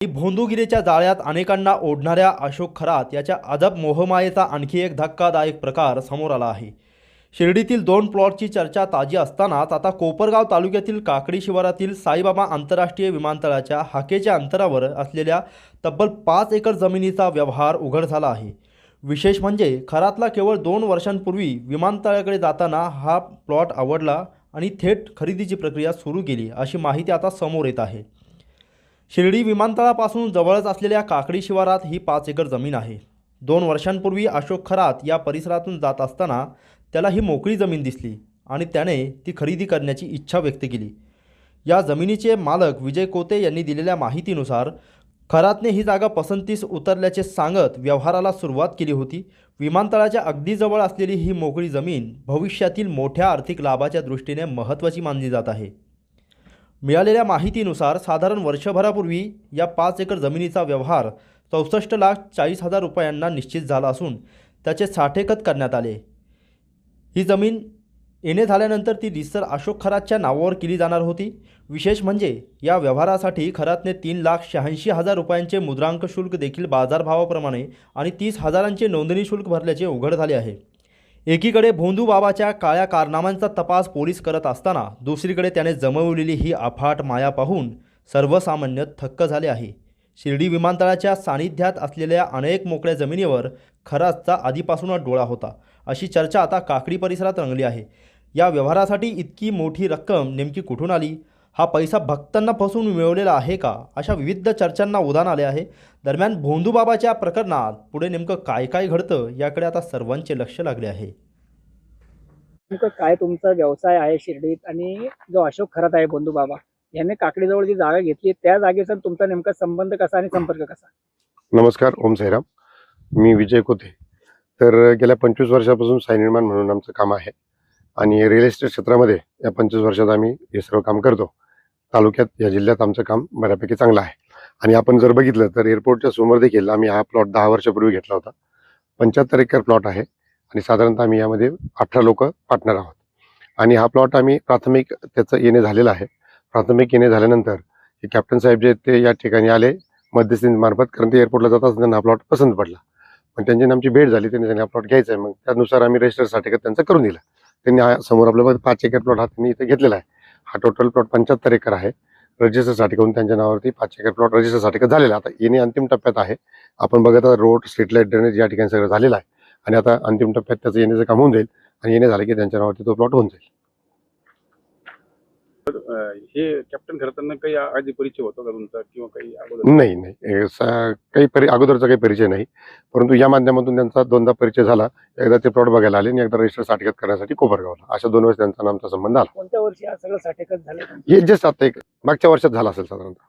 भोंदूगिरीच्या जाळ्यात अनेकांना ओढणाऱ्या अशोक खरात याच्या अजब मोहमायेचा आणखी एक धक्कादायक प्रकार समोर आला आहे। शिर्डीतील 2 प्लॉटची चर्चा ताजी असतानाच आता कोपरगाव तालुक्यातील काकडी शिवारातील साईबाबा आंतरराष्ट्रीय विमानतळाच्या हाकेच्या अंतरावर असलेल्या तब्बल 5 एकर जमिनीचा व्यवहार उघड झाला आहे। विशेष म्हणजे खरातला केवळ 2 वर्षांपूर्वी विमानतळाकडे जाताना हा प्लॉट आवडला आणि थेट खरेदीची प्रक्रिया सुरू केली अशी माहिती आता समोर येत आहे। शिर्डी विमानतळापासून जवळच असलेल्या काकडी शिवारात ही 5 एकर जमीन आहे। 2 वर्षांपूर्वी अशोक खरात या परिसरातून जात असताना त्याला ही मोकळी जमीन दिसली आणि त्याने ती खरेदी करण्याची इच्छा व्यक्त केली। या जमिनीचे मालक विजय कोते यांनी दिलेल्या माहितीनुसार खरातने ही जागा पसंतीस उतरल्याचे सांगत व्यवहाराला सुरुवात केली होती। विमानतळाच्या अगदी जवळ असलेली ही मोकळी जमीन भविष्यातील मोठ्या आर्थिक लाभाच्या दृष्टीने महत्त्वाची मानली जात आहे। मिळालेल्या माहितीनुसार साधारण वर्षभरापूर्वी या 5 एकर जमिनीचा व्यवहार 64,40,000 रुपयांना निश्चित झाला असून त्याचे साठेखत करण्यात आले। ही जमीन येणे झाल्यानंतर ती रिसर अशोक खरातच्या नावावर केली जाणार होती। विशेष म्हणजे या व्यवहारासाठी खरातने 3,86,000 रुपयांचे मुद्रांक शुल्क देखील बाजारभावाप्रमाणे आणि 30,000चे नोंदणी शुल्क भरल्याचे उघड झाले आहे। एकीकडे भोंदू बाबाच्या काळ्या कारनाम्यांचा तपास पोलीस करत असताना दुसरीकडे त्याने जमवलेली ही अफाट माया पाहून सर्वसामान्य थक्क झाले आहे। शिर्डी विमानतळाच्या सानिध्यात असलेल्या अनेक मोकळ्या जमिनीवर खरातचा आधीपासूनच डोळा होता अशी चर्चा आता काकडी परिसरात रंगली आहे। या व्यवहारासाठी इतकी मोठी रक्कम नेमकी कुठून आली? हा पैसा भक्तांना फसवून मिळवलेला आहे का? अशा विविध चर्चांना उधाण आले आहे। दरम्यान भोंदूबाबाच्या प्रकरणात पुढे नेमकं काय काय घडतं याकडे आता सर्वांचे लक्ष लागले आहे। नेमकं काय तुमचा व्यवसाय आहे शिर्डीत आणि जो अशोक खरात आहे भोंदूबाबा याने काकडीजवळ जी जागा घेतली त्या जागेचा तुमचा नेमका संबंध कसा आणि संपर्क कसा? नमस्कार, ओम साईराम। मी विजय कोते। तर गेल्या 25 वर्षापासून साई निर्माण म्हणून आमचं काम आहे आणि रिअल एस्टेट क्षेत्रामध्ये या 25 वर्षात आम्ही हे सर्व काम करतो। तालुक्यात या जिल्ह्यात आमचं काम बऱ्यापैकी चांगलं आहे आणि आपण जर बघितलं तर एअरपोर्टच्या समोर देखील आम्ही हा प्लॉट 10 वर्षापूर्वी घेतला होता। 75 एकर प्लॉट आहे आणि साधारणतः आम्ही यामध्ये 18 लोक पार्टनर आहोत आणि हा प्लॉट आम्ही प्राथमिक त्याचं येणे झालेलं आहे। प्राथमिक येणे झाल्यानंतर हे कॅप्टन साहेब जे ते या ठिकाणी आले मध्यस्थीमार्फत, कारण ते एअरपोर्टला जातात त्यांना हा प्लॉट पसंत पडला। पण त्यांची आमची भेट झाली, त्यांनी हा प्लॉट घ्यायचा आहे, मग त्यानुसार आम्ही रजिस्टर सर्टिफिकेट त्यांचं करून दिलं। त्यांनी हा समोर आपल्याला 5 एकर प्लॉट हा त्यांनी इथे घेतलेला आहे। हा टोटल प्लॉट 75 एकर आहे। रजिस्टरसाठी करून त्यांच्या नावावरती 5 एकर प्लॉट रजिस्टरसाठी झालेला आता येणे अंतिम टप्प्यात आहे। आपण बघत आहात रोड, स्ट्रीट लाईट, ड्रेनेज या ठिकाणी सगळं झालेलं आहे आणि आता अंतिम टप्प्यात त्याचं येण्याचं काम होऊन जाईल आणि येणे झाले की त्यांच्या नावावरती तो प्लॉट होऊन जाईल। हे कॅप्टन खरताना काही आधी परिचय होतो का तुमचा किंवा काही अगोदर? नाही, काही अगोदरचा काही परिचय नाही, परंतु या माध्यमातून त्यांचा 2दा परिचय झाला। एकदा ते प्लॉट बघायला आले आणि एकदा रजिस्टर साठेखत करण्यासाठी कोपरगावला, अशा 2 वेळेस त्यांचा आमचा संबंध आला। कोणत्या वर्षी हा सगळं साठेखत झालं? हे जस्ट आता एक मागच्या वर्षात झाला असेल साधारणतः।